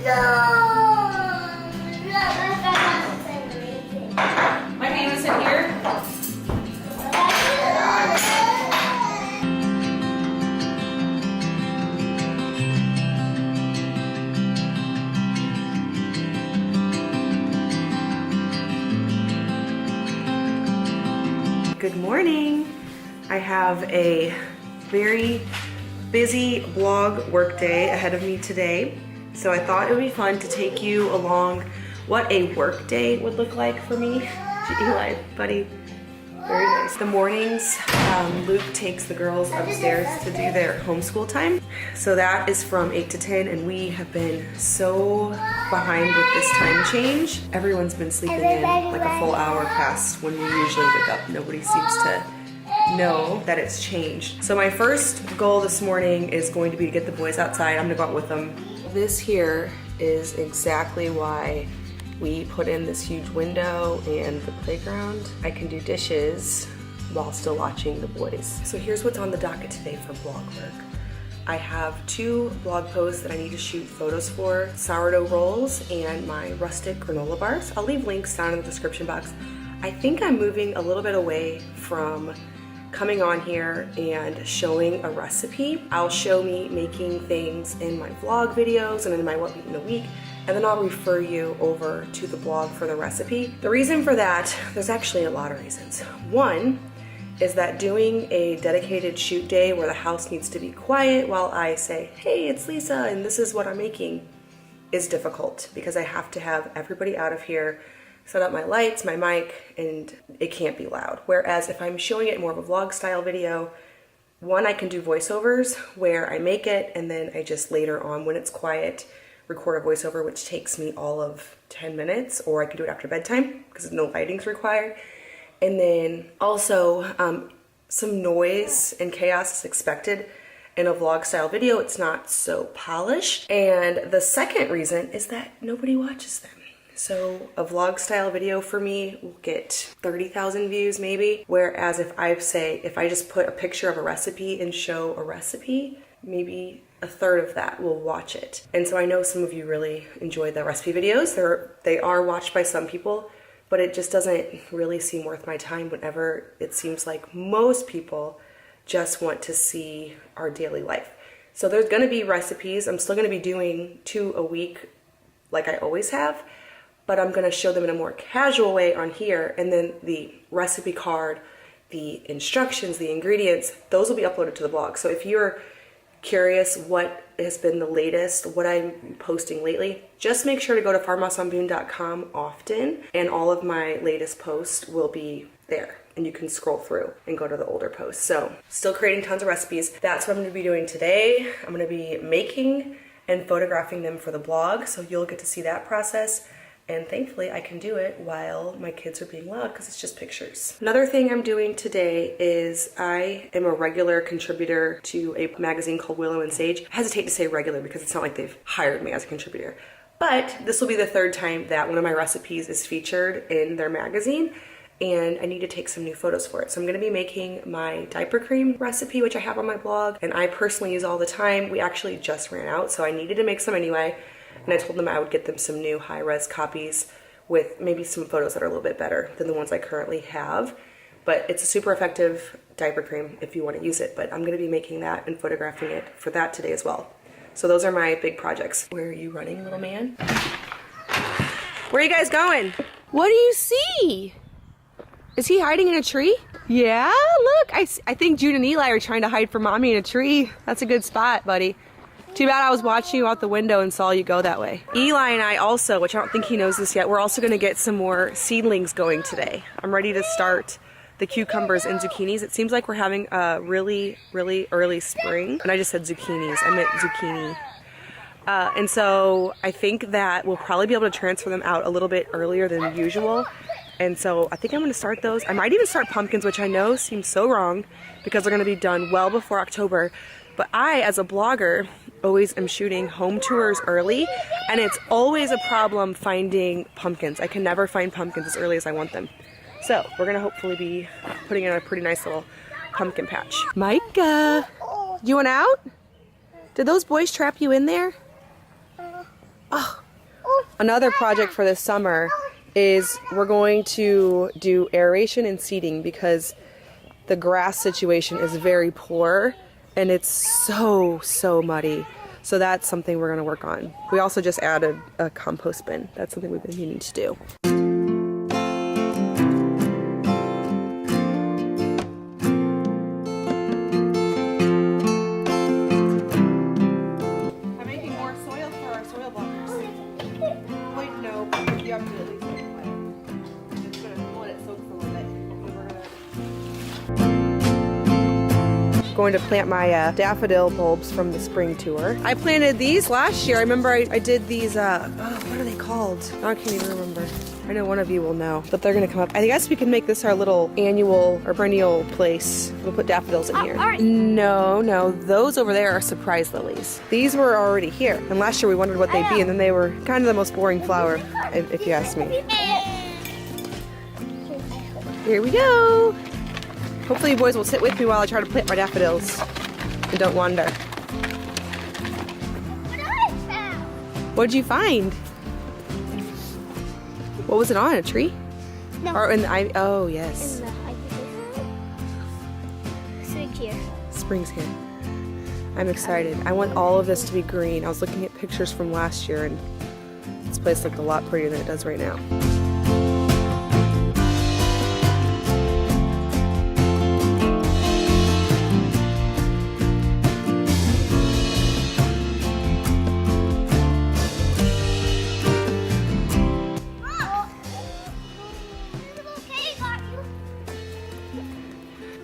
My name is in here. Good morning. I have a very busy vlog work day ahead of me today. So I thought it would be fun to take you along what a work day would look like for me. Eli, buddy, very nice. The mornings, Luke takes the girls upstairs to do their homeschool time. So that is from 8 to 10, and we have been so behind with this time change. Everyone's been sleeping in like a full hour past when we usually wake up. Nobody seems to know that it's changed. So my first goal this morning is going to be to get the boys outside. I'm gonna go out with them. This here is exactly why we put in this huge window and the playground. I can do dishes while still watching the boys. So here's what's on the docket today for vlog work. I have 2 blog posts that I need to shoot photos for, sourdough rolls and my rustic granola bars. I'll leave links down in the description box. I think I'm moving a little bit away from coming on here and showing a recipe. I'll show me making things in my vlog videos and in my what in the week, and then I'll refer you over to the blog for the recipe. The reason for that, there's actually a lot of reasons. One is that doing a dedicated shoot day where the house needs to be quiet while I say, hey, it's Lisa and this is what I'm making, is difficult because I have to have everybody out of here, set up my lights, my mic, and it can't be loud. Whereas if I'm showing it more of a vlog style video, one, I can do voiceovers where I make it and then I just later on when it's quiet, record a voiceover, which takes me all of 10 minutes, or I can do it after bedtime because no lighting's required. And then also some noise and chaos is expected in a vlog style video. It's not so polished. And the second reason is that nobody watches them. So a vlog style video for me will get 30,000 views maybe. Whereas if I just put a picture of a recipe and show a recipe, maybe a third of that will watch it. And so I know some of you really enjoy the recipe videos. They are watched by some people, but it just doesn't really seem worth my time whenever it seems like most people just want to see our daily life. So there's gonna be recipes. I'm still gonna be doing 2 a week like I always have, but I'm gonna show them in a more casual way on here, and then the recipe card, the instructions, the ingredients, those will be uploaded to the blog. So if you're curious what has been the latest, what I'm posting lately, just make sure to go to farmhouseonboone.com often, and all of my latest posts will be there. And you can scroll through and go to the older posts. So still creating tons of recipes. That's what I'm gonna be doing today. I'm gonna be making and photographing them for the blog, so you'll get to see that process. And thankfully I can do it while my kids are being loud because it's just pictures. Another thing I'm doing today is I am a regular contributor to a magazine called Willow and Sage. I hesitate to say regular because it's not like they've hired me as a contributor. But this will be the 3rd time that one of my recipes is featured in their magazine, and I need to take some new photos for it. So I'm gonna be making my diaper cream recipe, which I have on my blog, and I personally use all the time. We actually just ran out, so I needed to make some anyway. And I told them I would get them some new high-res copies with maybe some photos that are a little bit better than the ones I currently have. But it's a super effective diaper cream if you want to use it. But I'm going to be making that and photographing it for that today as well. So those are my big projects. Where are you running, little man? Where are you guys going? What do you see? Is he hiding in a tree? Yeah, look. I think Jude and Eli are trying to hide from mommy in a tree. That's a good spot, buddy. Too bad I was watching you out the window and saw you go that way. Eli and I also, which I don't think he knows this yet, we're also gonna get some more seedlings going today. I'm ready to start the cucumbers and zucchinis. It seems like we're having a really, really early spring. And I just said zucchinis, I meant zucchini. And so I think that we'll probably be able to transfer them out a little bit earlier than usual. And so I think I'm gonna start those. I might even start pumpkins, which I know seems so wrong because they're gonna be done well before October. But I, as a blogger, always am shooting home tours early, and it's always a problem finding pumpkins. I can never find pumpkins as early as I want them. So we're gonna hopefully be putting in a pretty nice little pumpkin patch. Micah, you went out? Did those boys trap you in there? Oh, Another project for this summer is we're going to do aeration and seeding because the grass situation is very poor and it's so muddy. So that's something we're going to work on. We also just added a compost bin. That's something we've been needing to do. I'm making more soil for our soil blockers. Wait, no, you have to at least make it wet. It's going to let it soak for a little bit. Going to plant my daffodil bulbs from the spring tour. I planted these last year. I remember I did these, what are they called? I can't even remember. I know one of you will know, but they're gonna come up. I guess we can make this our little annual or perennial place. We'll put daffodils in here. Right. No, those over there are surprise lilies. These were already here, and last year we wondered what they'd be, and then they were kind of the most boring flower, if you ask me. Here we go. Hopefully you boys will sit with me while I try to plant my daffodils and don't wander. What'd you find? What was it on? A tree? No. Or in the ivy? Oh, yes. In the ivy. Spring's here. Spring's here. I'm excited. I want all of this to be green. I was looking at pictures from last year and this place looked a lot prettier than it does right now.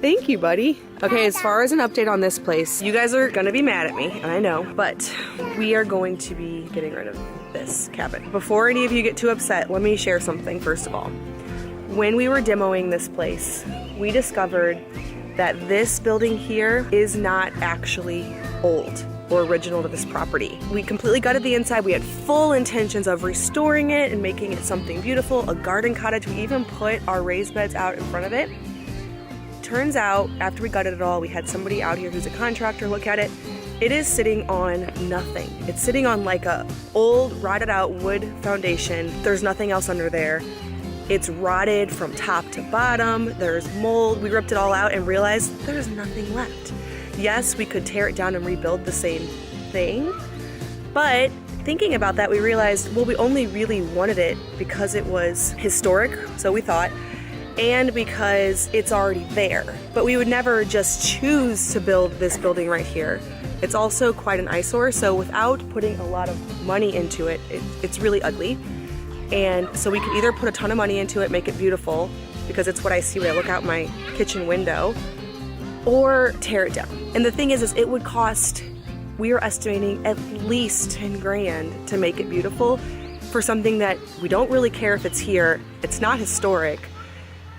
Thank you, buddy. Okay, as far as an update on this place, you guys are gonna be mad at me, and I know, but we are going to be getting rid of this cabin. Before any of you get too upset, let me share something first of all. When we were demoing this place, we discovered that this building here is not actually old or original to this property. We completely gutted the inside. We had full intentions of restoring it and making it something beautiful, a garden cottage. We even put our raised beds out in front of it. Turns out, after we gutted it all, we had somebody out here who's a contractor look at it. It is sitting on nothing. It's sitting on like a old, rotted out wood foundation. There's nothing else under there. It's rotted from top to bottom. There's mold. We ripped it all out and realized there's nothing left. Yes, we could tear it down and rebuild the same thing, but thinking about that, we realized, well, we only really wanted it because it was historic, so we thought, and because it's already there. But we would never just choose to build this building right here. It's also quite an eyesore, so without putting a lot of money into it, it's really ugly. And so we could either put a ton of money into it, make it beautiful, because it's what I see when I look out my kitchen window, or tear it down. And the thing is it would cost, we are estimating at least 10 grand to make it beautiful for something that we don't really care if it's here. It's not historic.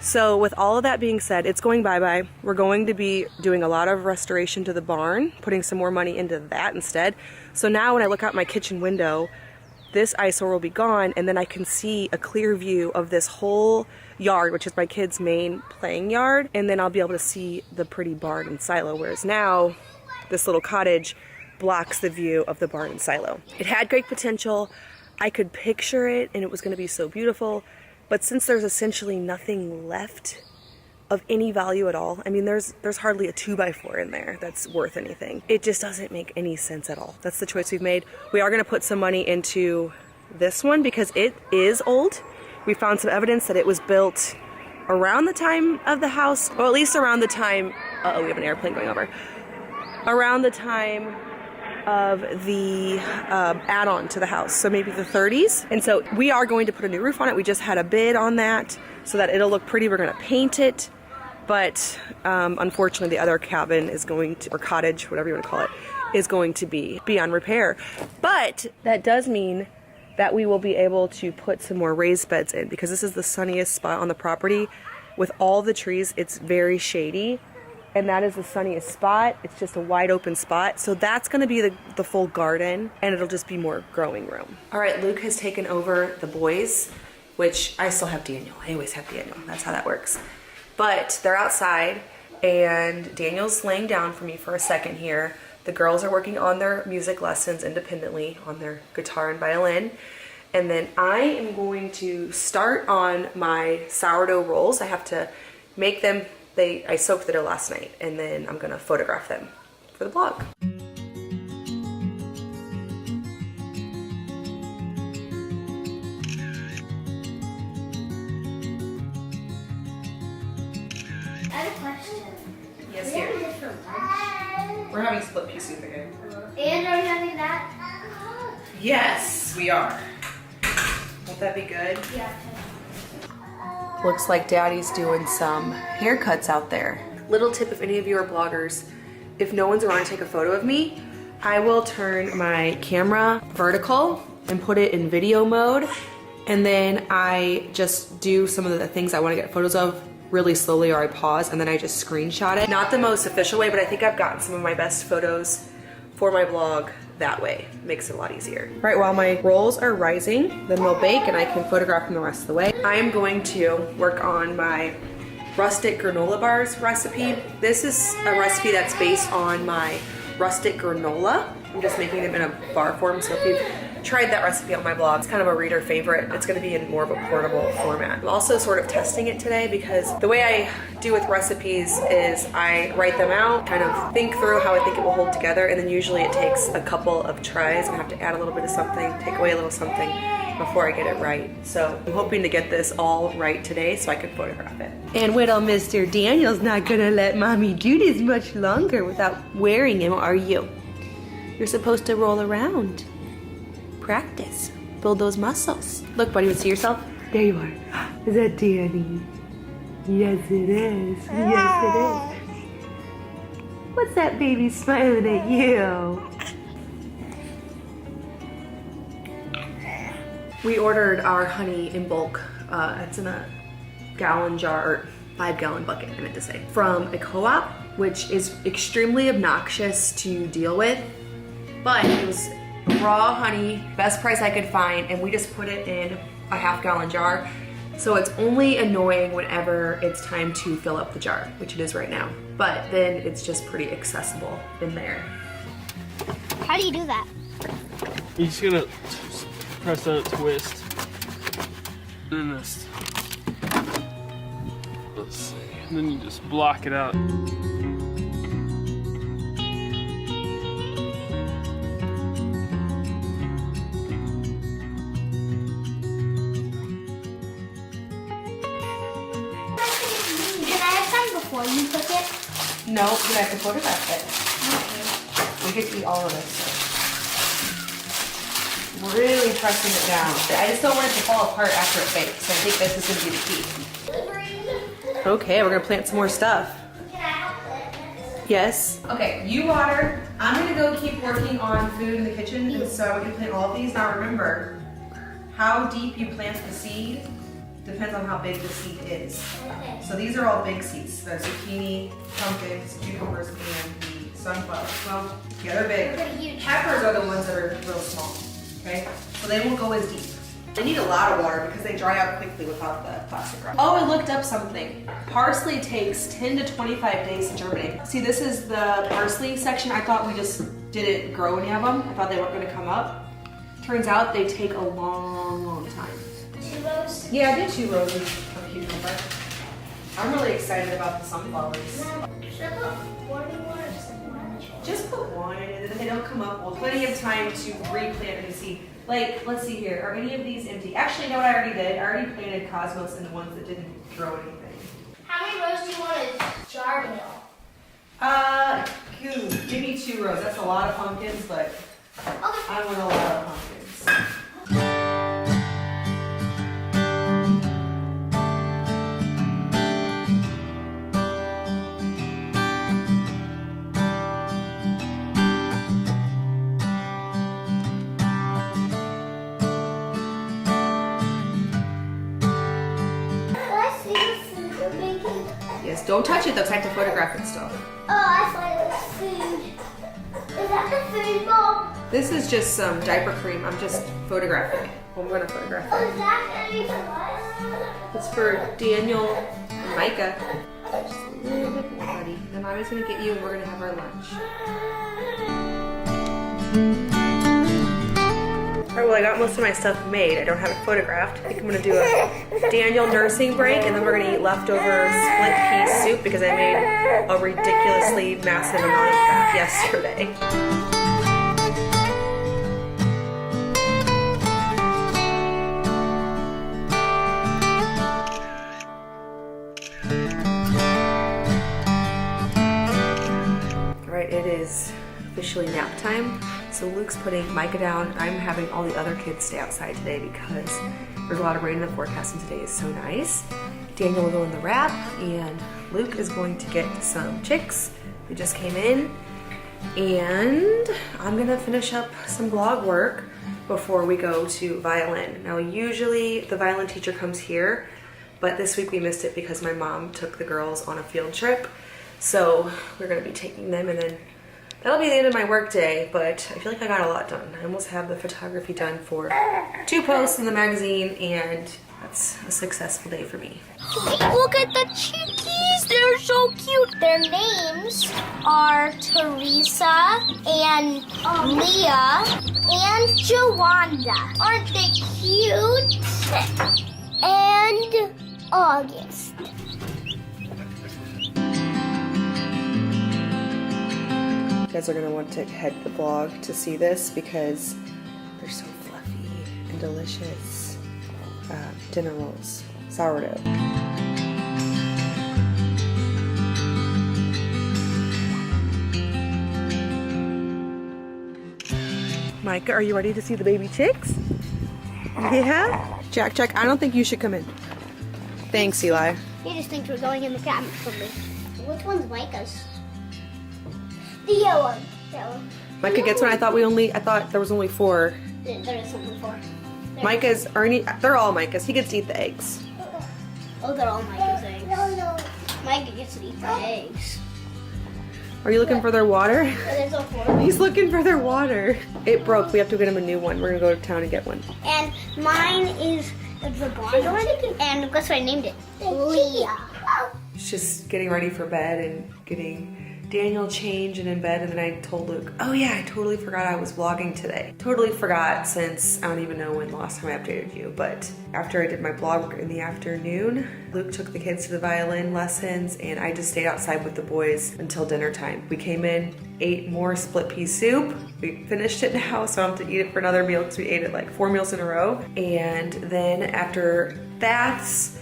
So with all of that being said, it's going bye-bye. We're going to be doing a lot of restoration to the barn, putting some more money into that instead. So now when I look out my kitchen window, this eyesore will be gone, and then I can see a clear view of this whole yard, which is my kids' main playing yard, and then I'll be able to see the pretty barn and silo, whereas now this little cottage blocks the view of the barn and silo. It had great potential. I could picture it, and it was going to be so beautiful. But since there's essentially nothing left of any value at all, I mean, there's hardly a 2x4 in there that's worth anything. It just doesn't make any sense at all. That's the choice we've made. We are gonna put some money into this one because it is old. We found some evidence that it was built around the time of the house, or at least around the time, we have an airplane going over. Around the time of the add-on to the house, so maybe the 30s. And so we are going to put a new roof on it. We just had a bid on that so that it'll look pretty. We're going to paint it, but unfortunately the other cabin is going to, or cottage, whatever you want to call it, is going to be beyond repair. But that does mean that we will be able to put some more raised beds in, because this is the sunniest spot on the property. With all the trees, it's very shady, and that is the sunniest spot. It's just a wide open spot. So that's gonna be the full garden, and it'll just be more growing room. All right, Luke has taken over the boys, which I still have Daniel. I always have Daniel, that's how that works. But they're outside, and Daniel's laying down for me for a second here. The girls are working on their music lessons independently on their guitar and violin. And then I am going to start on my sourdough rolls. I have to make them. I soaked the dough last night, and then I'm gonna photograph them for the blog. I have a question. Yes, here. We're having split pea soup again. And are you having that? Yes, we are. Won't that be good? Yeah. Looks like Daddy's doing some haircuts out there. Little tip, if any of you are bloggers, if no one's around to take a photo of me, I will turn my camera vertical and put it in video mode. And then I just do some of the things I want to get photos of really slowly, or I pause and then I just screenshot it. Not the most official way, but I think I've gotten some of my best photos for my blog that way. Makes it a lot easier. Right, while my rolls are rising, then they'll bake and I can photograph them the rest of the way. I am going to work on my rustic granola bars recipe. This is a recipe that's based on my rustic granola. I'm just making them in a bar form, so if you've tried that recipe on my blog, it's kind of a reader favorite. It's gonna be in more of a portable format. I'm also sort of testing it today because the way I do with recipes is I write them out, kind of think through how I think it will hold together, and then usually it takes a couple of tries. I have to add a little bit of something, take away a little something before I get it right. So I'm hoping to get this all right today so I can photograph it. And little Mr. Daniel's not gonna let mommy do this much longer without wearing him, are you? You're supposed to roll around. Practice. Build those muscles. Look, buddy, see yourself? There you are. Is that Danny? Yes, it is. Yes, it is. What's that baby smiling at you? We ordered our honey in bulk. It's in a gallon jar, or 5-gallon bucket, I meant to say, from a co-op, which is extremely obnoxious to deal with. But it was raw honey, best price I could find, and we just put it in a 1/2-gallon jar. So it's only annoying whenever it's time to fill up the jar, which it is right now. But then it's just pretty accessible in there. How do you do that? You're just gonna press that twist. And this. Let's see. And then you just block it out. Before you cook it? No, you have to photograph it. Okay. We get to eat all of this. Really pressing it down. I just don't want it to fall apart after it bakes, so I think this is going to be the key. Okay, we're going to plant some more stuff. Can I help it? Yes. Okay, you water. I'm going to go keep working on food in the kitchen, and so we can plant all of these. Now remember, how deep you plant the seed depends on how big the seed is. Okay. So these are all big seeds. The zucchini, pumpkins, cucumbers, and the sunflowers. Well, yeah, they're big. Peppers are the ones that are real small, okay? So they won't go as deep. They need a lot of water because they dry out quickly without the plastic wrap. Oh, I looked up something. Parsley takes 10 to 25 days to germinate. See, this is the parsley section. I thought we just didn't grow any of them. I thought they weren't gonna come up. Turns out they take a long, long time. 2 rows? Yeah, I did 2 rows of cucumber. I'm really excited about the sunflowers. Should I put 41 or something? Just put one, and if they don't come up, we'll plenty of time to replant and see. Like, let's see here, are any of these empty? Actually, no, I already did. I already planted cosmos in the ones that didn't grow anything. How many rows do you want a jar to go? Give me 2 rows. That's a lot of pumpkins, but Okay. I want a lot of pumpkins. Yes, don't touch it though, because I have to photograph it still. Oh, I thought it was food. Is that the food, Mom? This is just some diaper cream. I'm just photographing it. I'm going to photograph Oh, it. is that going to be for what? It's for Daniel and Micah. Just a little bit more, buddy. Then I was going to get you and we're going to have our lunch. Alright, well I got most of my stuff made. I don't have it photographed. I think I'm gonna do a Daniel nursing break and then we're gonna eat leftover split pea soup because I made a ridiculously massive amount of that yesterday. It is officially nap time. So Luke's putting Micah down. I'm having all the other kids stay outside today because there's a lot of rain in the forecast and today is so nice. Daniel will go in the wrap and Luke is going to get some chicks. They just came in and I'm gonna finish up some blog work before we go to violin. Now usually the violin teacher comes here, but this week we missed it because my mom took the girls on a field trip. So we're gonna be taking them and then that'll be the end of my work day, but I feel like I got a lot done. I almost have the photography done for 2 posts in the magazine and that's a successful day for me. Look at the chickies, they're so cute. Their names are Teresa and Leah and Jawanda. Aren't they cute? And August. You guys are gonna want to head to the blog to see this because they're so fluffy and delicious. Dinner rolls, sourdough. Micah, are you ready to see the baby chicks? Yeah? Jack, I don't think you should come in. Thanks, Eli. He just thinks we're going in the cabin for me. Which one's Micah's? The yellow one. That one. Micah gets one. I thought there was only 4. There is only 4. Micah's, Ernie, they're all Micah's. He gets to eat the eggs. Oh, they're all Micah's eggs. No. Micah gets to eat the eggs. Are you looking for their water? There's all 4. He's looking for their water. It broke. We have to get him a new one. We're gonna go to town and get one. And mine is the blonde one. And guess what I named it? Leah. He's just getting ready for bed and getting Daniel changed and in bed, and then I told Luke, oh yeah, I totally forgot I was vlogging today. Totally forgot since I don't even know when the last time I updated you, but after I did my blog in the afternoon, Luke took the kids to the violin lessons and I just stayed outside with the boys until dinner time. We came in, ate more split pea soup. We finished it now, so I don't have to eat it for another meal because we ate it like 4 meals in a row. And then after baths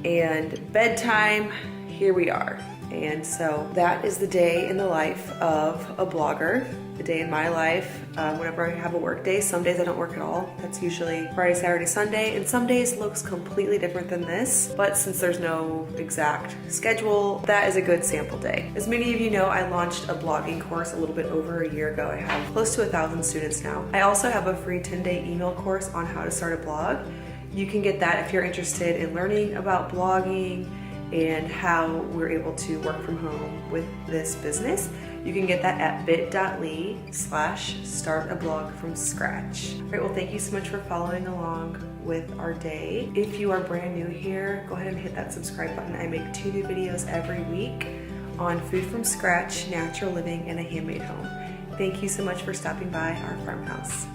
and bedtime, here we are. And so that is the day in the life of a blogger, the day in my life. Whenever I have a work day, some days I don't work at all. That's usually Friday, Saturday, Sunday, and some days looks completely different than this. But since there's no exact schedule, that is a good sample day. As many of you know, I launched a blogging course a little bit over a year ago. I have close to 1,000 students now. I also have a free 10-day email course on how to start a blog. You can get that if you're interested in learning about blogging and how we're able to work from home with this business. You can get that at bit.ly/startablogfromscratch. All right, well, thank you so much for following along with our day. If you are brand new here, go ahead and hit that subscribe button. I make 2 new videos every week on food from scratch, natural living, and a handmade home. Thank you so much for stopping by our farmhouse.